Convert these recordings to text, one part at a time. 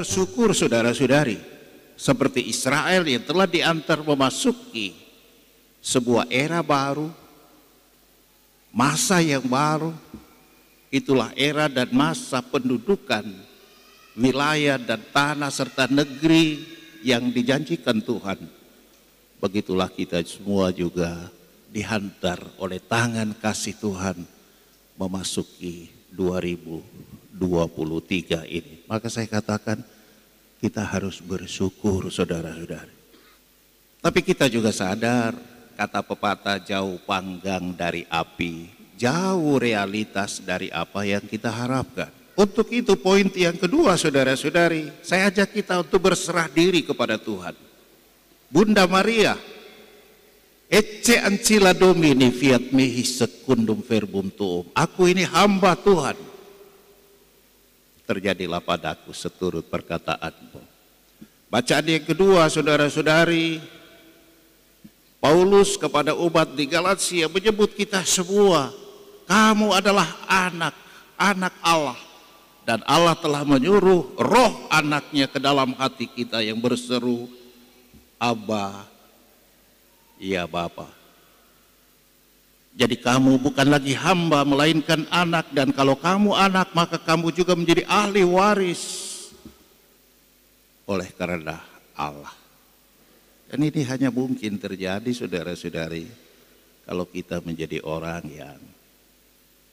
bersyukur saudara-saudari, seperti Israel yang telah diantar memasuki sebuah era baru, masa yang baru. Itulah era dan masa pendudukan wilayah dan tanah serta negeri yang dijanjikan Tuhan. Begitulah kita semua juga dihantar oleh tangan kasih Tuhan memasuki 2023 ini. Maka saya katakan kita harus bersyukur saudara-saudari. Tapi kita juga sadar, kata pepatah, jauh panggang dari api, jauh realitas dari apa yang kita harapkan. Untuk itu poin yang kedua saudara-saudari, saya ajak kita untuk berserah diri kepada Tuhan. Bunda Maria, ecce ancilla Domini fiat mihi secundum verbum tuum. Aku ini hamba Tuhan, terjadilah padaku seturut perkataanmu. Bacaan yang kedua saudara-saudari, Paulus kepada umat di Galatia menyebut kita semua, kamu adalah anak Allah, dan Allah telah menyuruh roh anaknya ke dalam hati kita yang berseru, Abba, ya Bapa. Jadi kamu bukan lagi hamba melainkan anak, dan kalau kamu anak maka kamu juga menjadi ahli waris oleh karena Allah. Dan ini hanya mungkin terjadi saudara-saudari kalau kita menjadi orang yang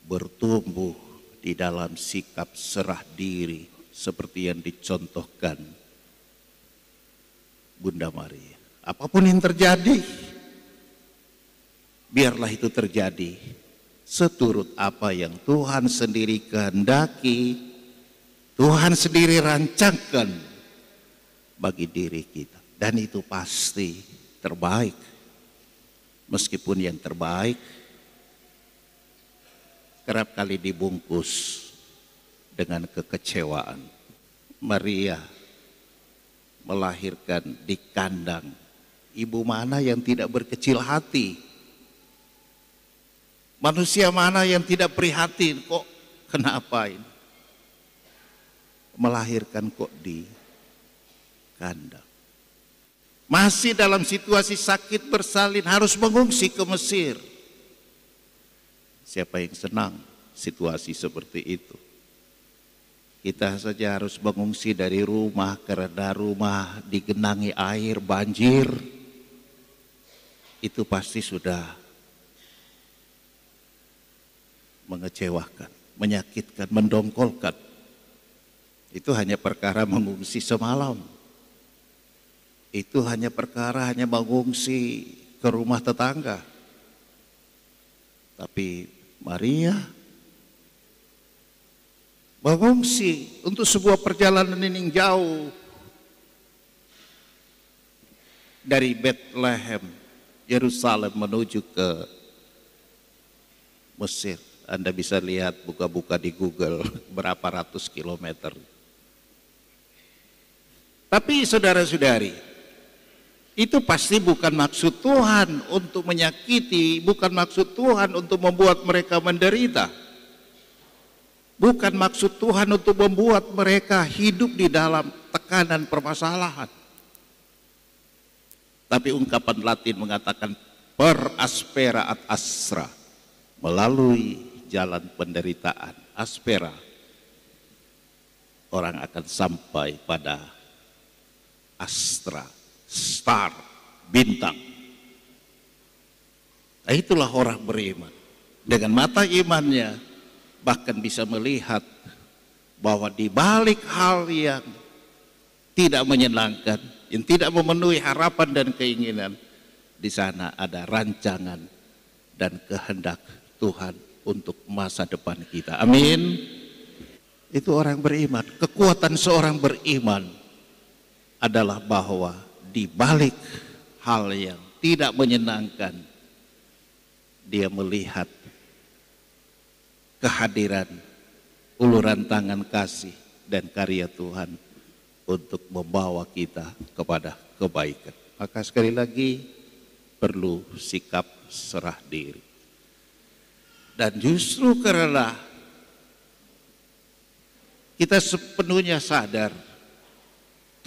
bertumbuh di dalam sikap serah diri seperti yang dicontohkan Bunda Maria. Apapun yang terjadi, biarlah itu terjadi seturut apa yang Tuhan sendiri kehendaki, Tuhan sendiri rancangkan bagi diri kita. Dan itu pasti terbaik. Meskipun yang terbaik kerap kali dibungkus dengan kekecewaan. Maria melahirkan di kandang. Ibu mana yang tidak berkecil hati? Manusia mana yang tidak prihatin? Kok kenapa ini? Melahirkan kok di kandang. Masih dalam situasi sakit bersalin, harus mengungsi ke Mesir. Siapa yang senang situasi seperti itu? Kita saja harus mengungsi dari rumah karena rumah digenangi air, banjir. Itu pasti sudah mengecewakan, menyakitkan, mendongkolkan. Itu hanya perkara mengungsi semalam. Itu hanya perkara mengungsi ke rumah tetangga. Tapi Maria mengungsi untuk sebuah perjalanan yang jauh dari Bethlehem, Yerusalem menuju ke Mesir. Anda bisa lihat, buka-buka di Google berapa ratus kilometer. Tapi saudara-saudari, itu pasti bukan maksud Tuhan untuk menyakiti, bukan maksud Tuhan untuk membuat mereka menderita. Bukan maksud Tuhan untuk membuat mereka hidup di dalam tekanan permasalahan. Tapi ungkapan Latin mengatakan per aspera ad astra, melalui jalan penderitaan, aspera, orang akan sampai pada astra, star, bintang. Nah, itulah orang beriman. Dengan mata imannya bahkan bisa melihat bahwa di balik hal yang tidak menyenangkan, yang tidak memenuhi harapan dan keinginan, di sana ada rancangan dan kehendak Tuhan untuk masa depan kita. Amin. Itu orang beriman. Kekuatan seorang beriman adalah bahwa di balik hal yang tidak menyenangkan, dia melihat kehadiran, uluran tangan kasih dan karya Tuhan untuk membawa kita kepada kebaikan. Maka sekali lagi perlu sikap serah diri. Dan justru karena kita sepenuhnya sadar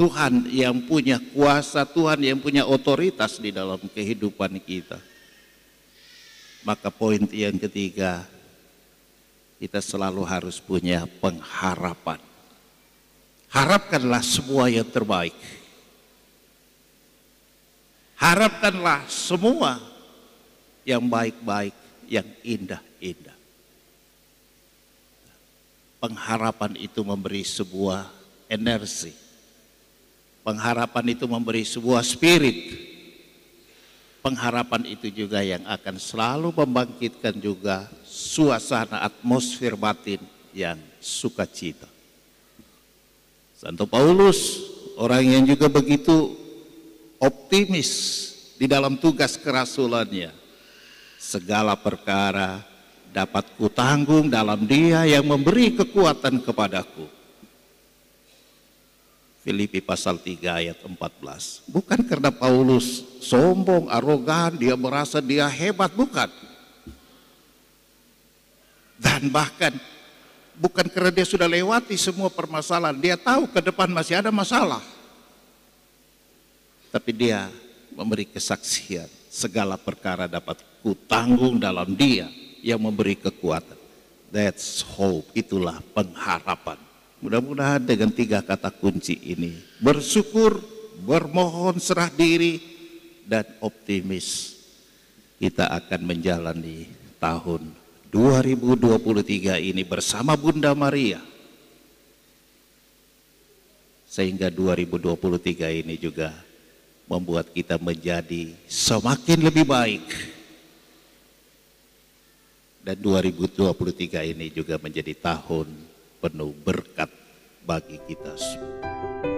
Tuhan yang punya kuasa, Tuhan yang punya otoritas di dalam kehidupan kita. Maka poin yang ketiga, kita selalu harus punya pengharapan. Harapkanlah semua yang terbaik. Harapkanlah semua yang baik-baik, yang indah-indah. Pengharapan itu memberi sebuah energi. Pengharapan itu memberi sebuah spirit. Pengharapan itu juga yang akan selalu membangkitkan juga suasana atmosfer batin yang sukacita. Santo Paulus, orang yang juga begitu optimis di dalam tugas kerasulannya. Segala perkara dapat kutanggung dalam Dia yang memberi kekuatan kepadaku. Filipi pasal 3 ayat 14. Bukan karena Paulus sombong, arogan, dia merasa dia hebat, bukan. Dan bahkan bukan karena dia sudah lewati semua permasalahan, dia tahu ke depan masih ada masalah. Tapi dia memberi kesaksian, segala perkara dapat kutanggung dalam Dia yang memberi kekuatan. That's hope, itulah pengharapan. Mudah-mudahan dengan 3 kata kunci ini, bersyukur, bermohon, serah diri, dan optimis, kita akan menjalani tahun 2023 ini bersama Bunda Maria. Sehingga 2023 ini juga membuat kita menjadi semakin lebih baik. Dan 2023 ini juga menjadi tahun penuh berkat bagi kita semua.